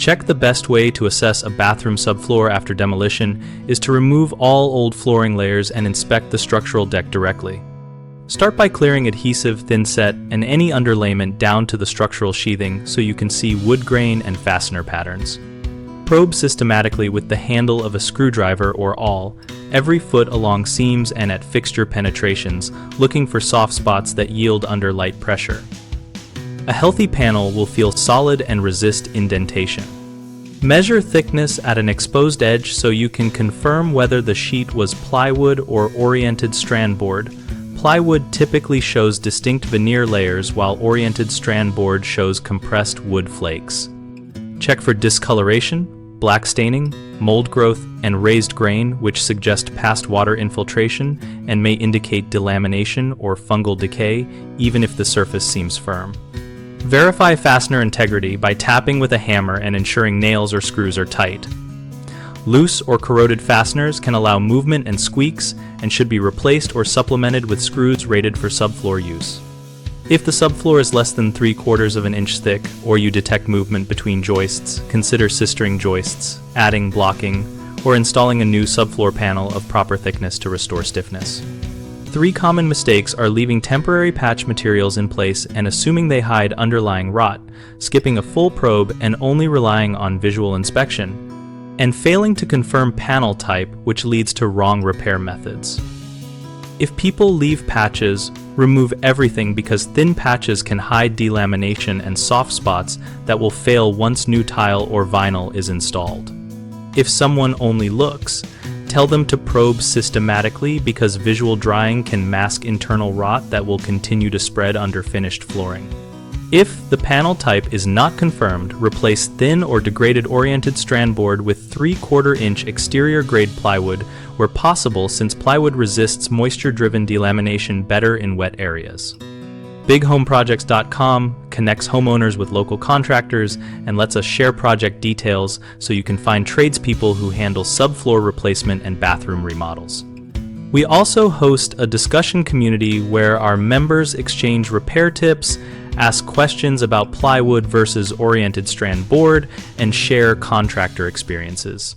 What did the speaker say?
check the best way to assess a bathroom subfloor after demolition is to remove all old flooring layers and inspect the structural deck directly. Start by clearing adhesive, thinset, and any underlayment down to the structural sheathing so you can see wood grain and fastener patterns. Probe systematically with the handle of a screwdriver or awl, every foot along seams and at fixture penetrations, looking for soft spots that yield under light pressure. A healthy panel will feel solid and resist indentation. Measure thickness at an exposed edge so you can confirm whether the sheet was plywood or oriented strand board. Plywood typically shows distinct veneer layers while oriented strand board shows compressed wood flakes. Check for discoloration, black staining, mold growth, and raised grain, which suggest past water infiltration and may indicate delamination or fungal decay, even if the surface seems firm. Verify fastener integrity by tapping with a hammer and ensuring nails or screws are tight. Loose or corroded fasteners can allow movement and squeaks and should be replaced or supplemented with screws rated for subfloor use. If the subfloor is less than 3/4 of an inch thick or you detect movement between joists, consider sistering joists, adding blocking, or installing a new subfloor panel of proper thickness to restore stiffness. 3 common mistakes are leaving temporary patch materials in place and assuming they hide underlying rot, skipping a full probe and only relying on visual inspection, and failing to confirm panel type, which leads to wrong repair methods. If people leave patches, remove everything because thin patches can hide delamination and soft spots that will fail once new tile or vinyl is installed. If someone only looks, tell them to probe systematically because visual drying can mask internal rot that will continue to spread under finished flooring. If the panel type is not confirmed, replace thin or degraded oriented strand board with 3/4 inch exterior grade plywood where possible, since plywood resists moisture-driven delamination better in wet areas. BigHomeProjects.com connects homeowners with local contractors and lets us share project details so you can find tradespeople who handle subfloor replacement and bathroom remodels. We also host a discussion community where our members exchange repair tips, ask questions about plywood versus oriented strand board, and share contractor experiences.